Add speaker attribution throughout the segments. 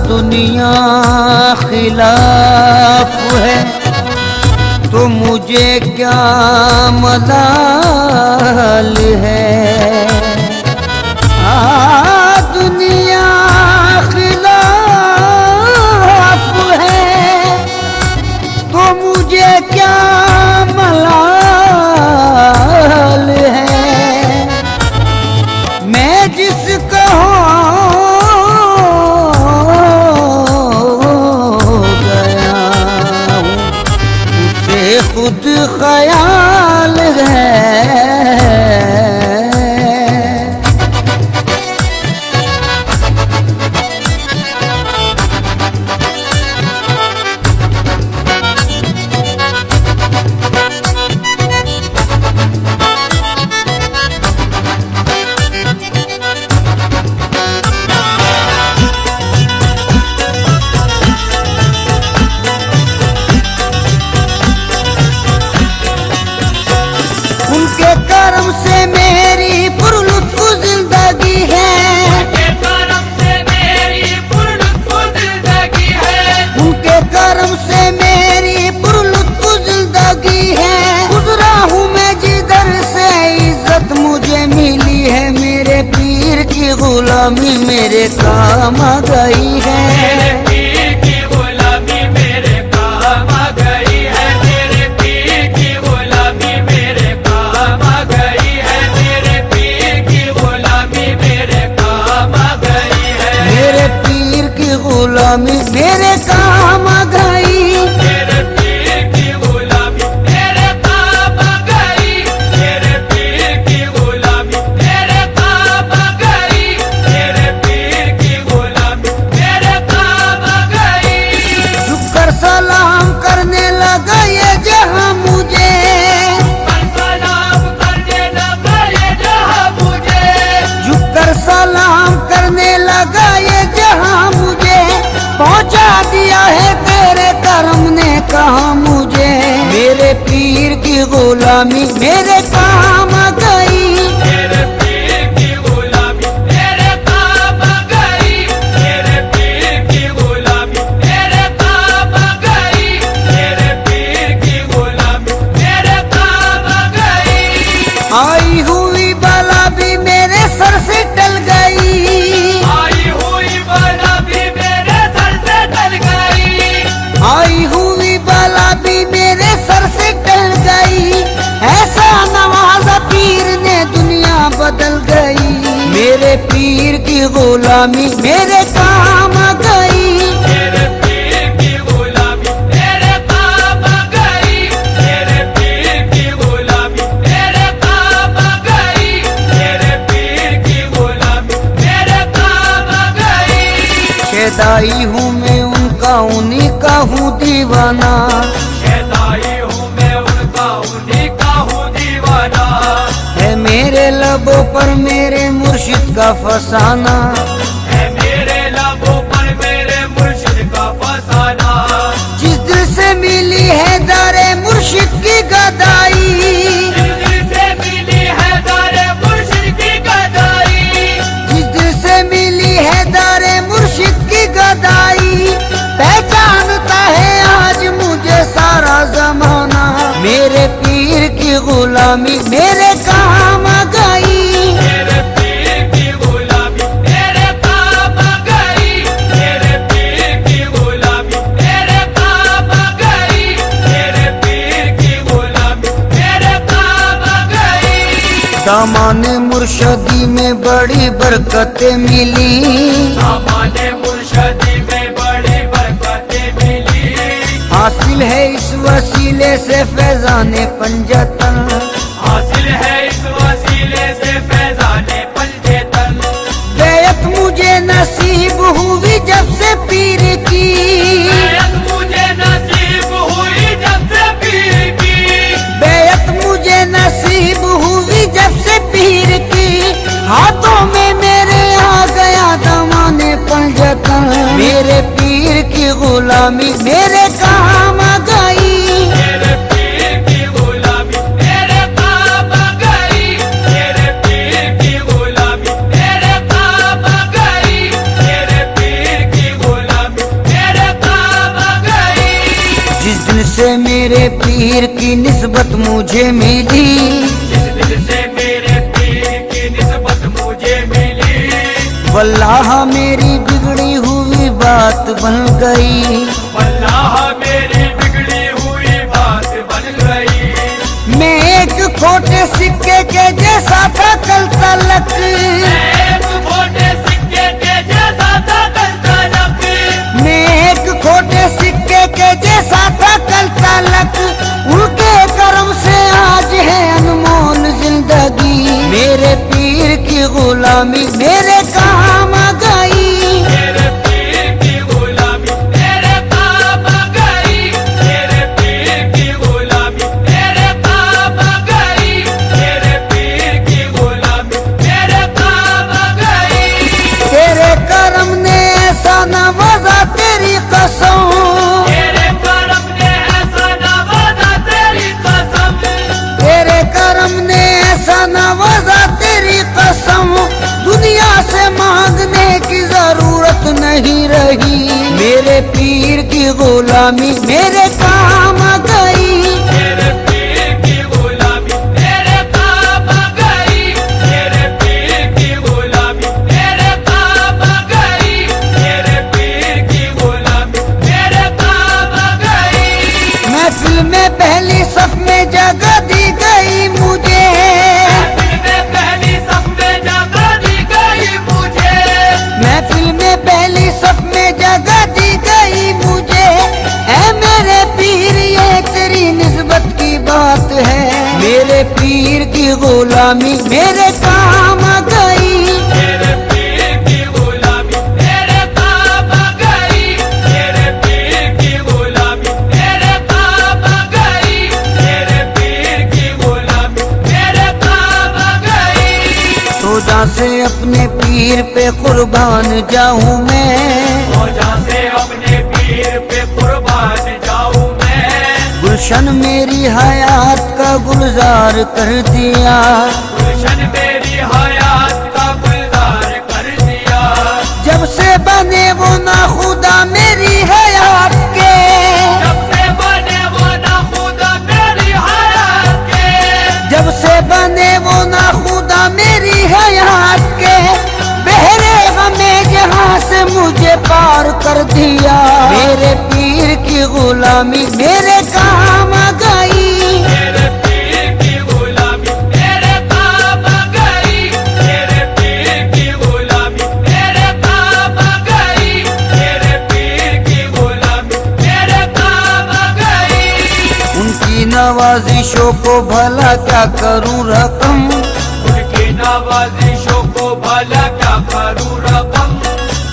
Speaker 1: दुनिया खिलाफ है तो मुझे क्या मलाल है। दुनिया खिलाफ है तो मुझे क्या मलाल है। मैं जिसका खुद ख्याल है। उनके कर्म से मेरी पुरलुत्फ जिंदगी है। उनके कर्म से मेरी पुरलुत्फ जिंदगी है। उनके कर्म से मेरी पुरलुत्फ जिंदगी है। गुजरा हूँ मैं जिधर से इज्जत मुझे मिली है। मेरे पीर की गुलामी मेरे काम आ गई है। गुलामी मेरे काम आ गई। मेरे पीर की गुलामी मेरे काम आ गई। मेरे पीर की गुलामी मेरे काम आ गई। मेरे पीर की गुलामी मेरे काम आ गई। झुककर सलाम करने लगा ये जहां मुझे। सलाम करने लगा ये जहां मुझे। झुककर सलाम करने लगा ये जहां मुझे। पहुंचा दिया है तेरे कर्म ने कहा मुझे। मेरे पीर की गुलामी मेरे काम आ गई। मेरे पीर की गुलामी मेरे काम आ गई। मेरे पीर की गुलामी मेरे काम आ गई। मेरे पीर की गुलामी मेरे काम आ गई। आई हुई बला भी मेरे सर से टल गई। आई हुई बला भी आई हुई बला भी मेरे सर से टल गई। ऐसा नवाजा पीर ने दुनिया बदल गई। मेरे पीर की गुलामी मेरे काम आ गई। मेरे पीर की गुलामी मेरे काम आ गई। मेरे पीर की गुलामी मेरे काम आ गई। मेरे पीर की गुलामी मेरे काम आ गई। शेदाई हूँ मैं उनका उन्हीं का हूँ दीवाना। शेदाई हूँ मैं उनका उन्हीं का हूँ दीवाना। है मेरे लबों पर मेरे मुर्शिद का फसाना। है मेरे लबों पर मेरे मुर्शिद का फसाना। जिस दिल से मिली है दारे मुर्शिद की गदाई। जिस दिल से मिली है दारे मुर्शिद की गदाई। जिस दिल से मिली है दारे मुर्शिद की गदाई। पहचानता है आज मुझे सारा जमाना। मेरे पीर की गुलामी मेरे काम आ गई। मेरे पीर की गुलामी मेरे काम आ गई। मेरे पीर की गुलामी मेरे काम आ गई। मेरे पीर की गुलामी मेरे काम आ गई। दामाने मुर्शदी में बड़ी बरकतें मिली। दामाने मुर्शदी में बड़ी बरकतें मिली। हासिल है इस वसीले से फैजाने पंजतन। हासिल है इस वसीले से फैजाने पंजतन। बेयत मुझे नसीब हुई बदल, मेरे पीर की गुलामी मेरे काम आ गई।
Speaker 2: मेरे पीर की गुलामी मेरे काम आ गई, मेरे पीर की गुलामी मेरे काम आ गई, मेरे पीर की गुलामी मेरे काम आ गई।
Speaker 1: जिस दिन से मेरे पीर की निस्बत मुझे मिली,
Speaker 2: जिस दिन से मेरे पीर की निस्बत मुझे मिली,
Speaker 1: वल्लाह मेरी बिगड़ी हुई बात बन गई।
Speaker 2: वल्लाह मेरी बिगड़ी हुई बात बन गई।
Speaker 1: मैं एक खोटे सिक्के के जैसा था कल तलक,
Speaker 2: एक खोटे सिक्के के जैसा था कल तलक,
Speaker 1: मैं एक खोटे सिक्के के जैसा था कल तलक। उनके करम से आज है अनमोल जिंदगी, मेरे पीर की गुलामी मेरे काम आ गई।
Speaker 2: मेरे पीर की गुलामी मेरे काम आ गई, मेरे पीर की गुलामी मेरे काम आ गई, मेरे पीर की गुलामी मेरे काम आ गई।
Speaker 1: तेरे करम ने ऐसा नवाजा तेरी कसम,
Speaker 2: तेरे करम ने ऐसा नवाजा तेरी कसम,
Speaker 1: तेरे करम ने ऐसा नवाजा तेरी कसम। दुनिया से मांगने की जरूरत नहीं रही, मेरे पीर की गुलामी मेरे काम आ गई।
Speaker 2: मेरे पीर की गुलामी मेरे काम आ गई, मेरे पीर की गुलामी मेरे काम आ गई, मेरे पीर की गुलामी मेरे काम आ गई।
Speaker 1: महफिल में पहली सफ में जगह दी गई मुझे,
Speaker 2: महफिल में पहली सफ में जगह दी गई मुझे,
Speaker 1: महफिल में पहली सफ में जगह दी गई मुझे। ऐ मेरे पीर ये तेरी निस्बत की बात है, मेरे पीर की गुलामी मेरे काम आ गई।
Speaker 2: मेरे पीर की गुलामी मेरे काम आ गई, मेरे पीर की गुलामी मेरे काम आ गई, मेरे पीर की गुलामी मेरे काम आ गई।
Speaker 1: सोजा से अपने पीर पे कुर्बान जाऊं मैं,
Speaker 2: मौजा से अपने पीर पे कुर्बान जाऊं मैं।
Speaker 1: गुलशन मेरी हयात का गुलजार कर दिया,
Speaker 2: गुलशन मेरी हयात का गुलजार कर दिया।
Speaker 1: जब से बने वो ना खुदा मेरी हयात के,
Speaker 2: जब से बने वो ना खुदा मेरी हयात के,
Speaker 1: जब से बने वो ना खुदा मेरी हयात के। बहरे हमें जहाँ से मुझे पार कर दिया, मेरे पीर की गुलामी मेरे काम आ गई।
Speaker 2: मेरे पीर की गुलामी मेरे काम आ गई, मेरे पीर की गुलामी मेरे काम आ गई, मेरे पीर की गुलामी मेरे काम आ गई।
Speaker 1: उनकी नवाजिशों को भला क्या करूं रकम,
Speaker 2: उनकी नवाजिशों को भला क्या करूं रकम।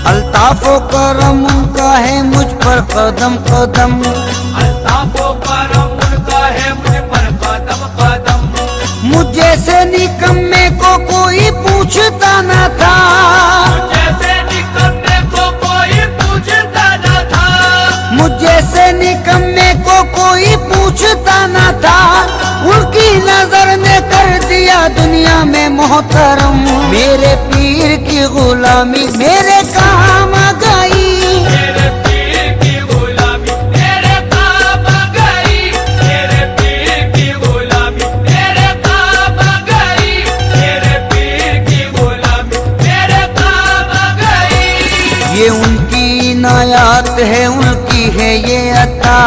Speaker 1: अल्ताफो करम उनका है मुझ पर कदम कदम,
Speaker 2: अल्ताफो करम उनका है मुझ पर कदम कदम।
Speaker 1: मुझ जैसे निकम्मे को कोई पूछता न था,
Speaker 2: जैसे निकम्मे को कोई पूछता न था,
Speaker 1: मुझ जैसे निकम्मे को कोई पूछता न था। उनकी नजर ने कर दिया दुनिया में मोहतरम, मेरे पीर की गुलामी मेरे काम आ गई।
Speaker 2: मेरे पीर की गुलामी मेरे काम आ गई, मेरे पीर की गुलामी मेरे काम आ गई, मेरे पीर की गुलामी मेरे काम आ गई।
Speaker 1: ये उनकी इनायत है उनकी है ये अता,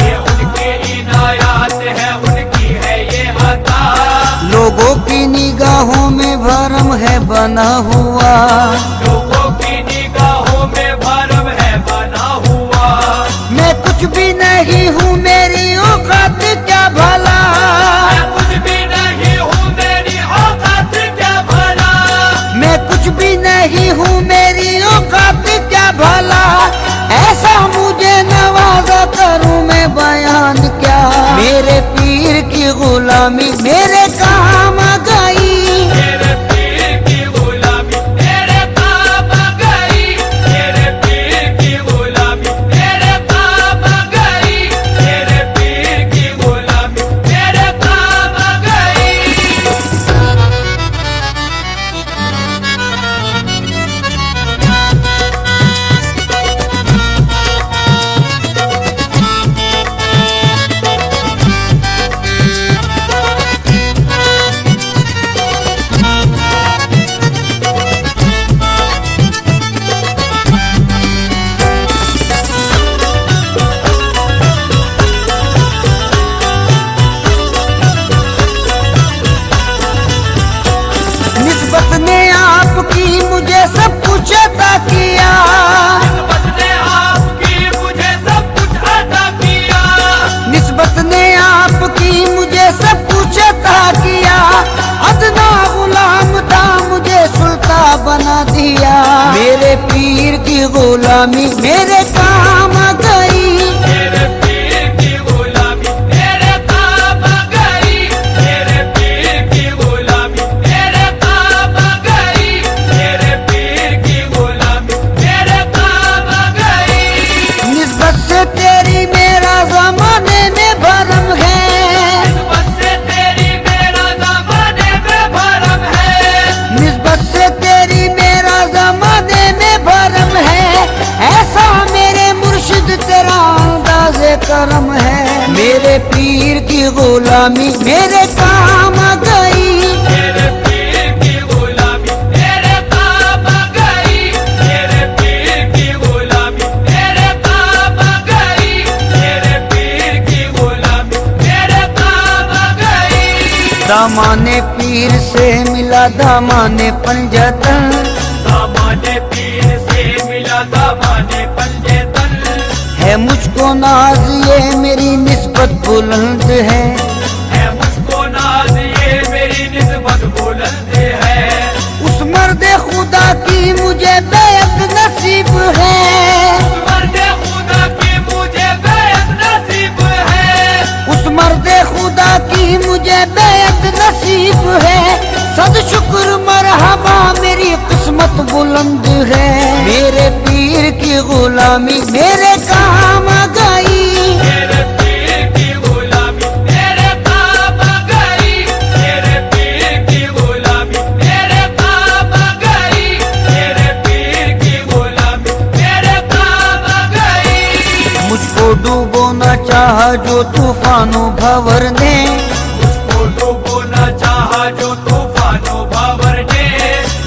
Speaker 2: ये उनकी इनायत है उनकी है ये अता।
Speaker 1: लोगों की निगाहों में भरम है बना हुआ,
Speaker 2: लोगों की निगाहों में भरम है बना हुआ।
Speaker 1: मैं कुछ भी नहीं हूँ मेरी औकात क्या भला,
Speaker 2: मैं कुछ भी नहीं हूँ मेरी औकात क्या भला,
Speaker 1: मैं कुछ भी नहीं हूँ मेरी औकात क्या भला। ऐसा मुझे नवाजा करूँ मैं बयान क्या, मेरे पीर की गुलामी मेरे काम आ गई।
Speaker 2: मेरे पीर की गुलामी मेरे काम
Speaker 1: गुलामी मेरे काम गई।
Speaker 2: मेरे पीर की गुलामी मेरे काम गई। मेरे पीर की गुलामी मेरे काम गई। मेरे पीर की गुलामी मेरे काम गई।
Speaker 1: निस्बत से तेरी मेरा जमाने में भरम है।
Speaker 2: निस्बत से तेरी मेरा ज़माने में भरम है।
Speaker 1: निस्बत से तेरी मेरा जमाने में भरम है। ऐसा मेरे मुर्शिद तेरा अंदाज़े करम है। मेरे पीर की गुलामी मेरे काम गई।
Speaker 2: मेरे पीर की गुलामी मेरे काम गई। मेरे पीर की गुलामी मेरे काम गई। मेरे पीर की गुलामी मेरे काम गई।
Speaker 1: दामाने पीर से मिला दामाने पंजतन।
Speaker 2: दामाने पीर से मिला दामाने पंजेतन।
Speaker 1: है मुझको नाज ये मेरी निस्बत बुलंद है।
Speaker 2: मुझको नाज ये मेरी निस्बत बुलंद है।
Speaker 1: उस मर्द खुदा की मुझे बेअत नसीब है।
Speaker 2: मर्द खुदा की मुझे बेअत नसीब है।
Speaker 1: उस मर्द खुदा की मुझे बेअत नसीब है। सद शुक्र मरहबा मेरी किस्मत बुलंद है। मेरे पीर की गुलामी मेरे काम गई।
Speaker 2: मेरे पीर की गुलामी मेरे काम गई। मेरे पीर की गुलामी मेरे काम गई। मेरे पीर की गुलामी मेरे काम गई।
Speaker 1: मुझको डूबोना चाहा जो तूफानों भंवर ने।
Speaker 2: मुझको डूबोना चाहा जो तूफानों भंवर ने।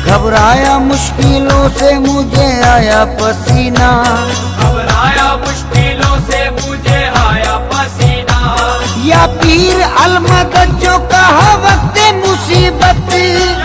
Speaker 1: घबराया मुश्किलों से मुझे आया पसीना।
Speaker 2: घबराया मुश्किलों से मुझे आया पसीना।
Speaker 1: या पीर अलमदद जो कहा वक्त मुसीबत।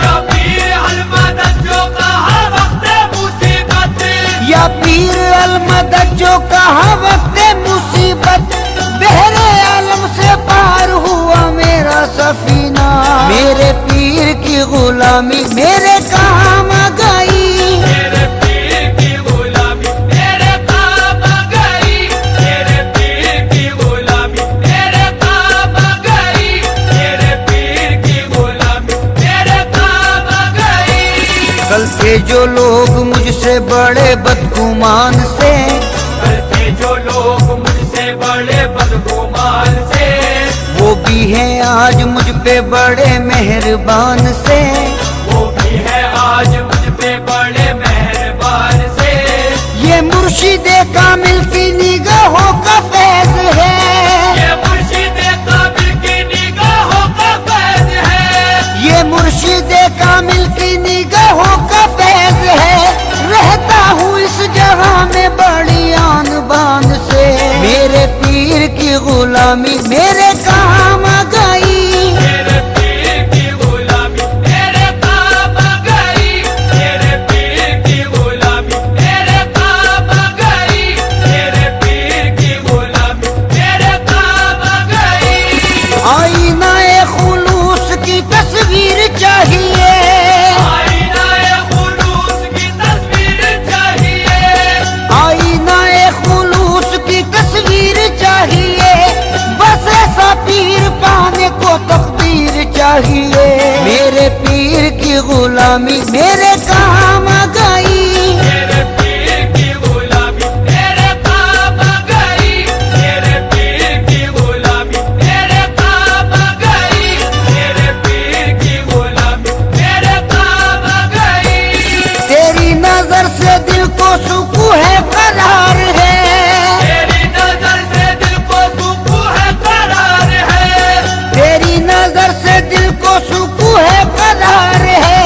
Speaker 2: या पीर अलमदद जो कहा वक्त मुसीबत।
Speaker 1: या पीर अलमदद जो कहा वक्त मुसीबत। बहरे आलम से पार हुआ मेरा सफीना। मेरे पीर की गुलामी मेरे काम गई।
Speaker 2: मेरे पीर की गुलामी मेरे काम गई। मेरे पीर की गुलामी मेरे काम गई। मेरे पीर की गुलामी मेरे काम गई।
Speaker 1: कल के जो लोग मुझसे बड़े बदगुमान से।
Speaker 2: कल के जो लोग मुझसे बड़े बदगुमान से।
Speaker 1: वो भी हैं आज मुझ पे बड़े मेहरबान से।
Speaker 2: वो भी है आज मुझ पे बड़े मेहरबान से।
Speaker 1: ये मुर्शिदे कामिल की निगाहों का फैज है।
Speaker 2: ये मुर्शिदे कामिल की निगाहों का फैज है।
Speaker 1: ये मुर्शिदे कामिल की निगाहों का फैज है। रहता हूँ इस जहां में बड़ी आन बान से। मेरे पीर की गुलामी मेरे काम गई।
Speaker 2: मेरे पीर की गुलामी मेरे काम गई। मेरे पीर की गुलामी मेरे काम गई। मेरे पीर की गुलामी मेरे काम गई।
Speaker 1: आईनाए खुलूस की तस्वीर चाहिए।
Speaker 2: आईनाए खुलूस की तस्वीर चाहिए।
Speaker 1: आईनाए खुलूस की तस्वीर चाहिए। बस ऐसा पीर पाने को तकदीर चाहिए। मेरे पीर की गुलामी मेरे काम गई।
Speaker 2: मेरे पीर की गुलामी मेरे काम गई। मेरे पीर की गुलामी मेरे काम गई। मेरे पीर की गुलामी मेरे काम गई।
Speaker 1: तेरी नजर से दिल को सुकून है करार है।
Speaker 2: तेरी नजर से दिल को सुकून है करार है।
Speaker 1: तेरी नजर से दिल को सुकून है करार है।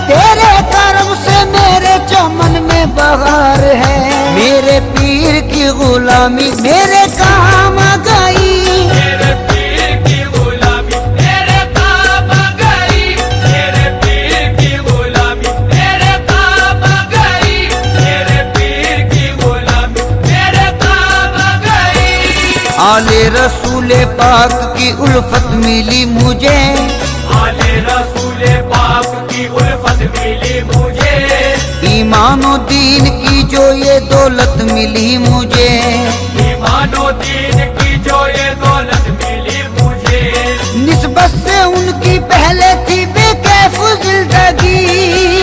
Speaker 1: तेरे करम से मेरे चमन में बहार है। मेरे पीर की गुलामी मेरे काम गई।
Speaker 2: मेरे पीर की गुलामी मेरे काम गई। मेरे पीर की गुलामी मेरे काम गई। मेरे पीर की गुलामी मेरे काम गई।
Speaker 1: आले रसूले पाक की उल्फत मिली मुझे।
Speaker 2: आले रसूले पाक की उल्फत मिली मुझे।
Speaker 1: ईमानो दीन की जो ये दौलत मिली मुझे,
Speaker 2: ईमानो दीन की जो ये दौलत मिली मुझे,
Speaker 1: निस्बत से उनकी पहले थी बेकैफ जिंदगी।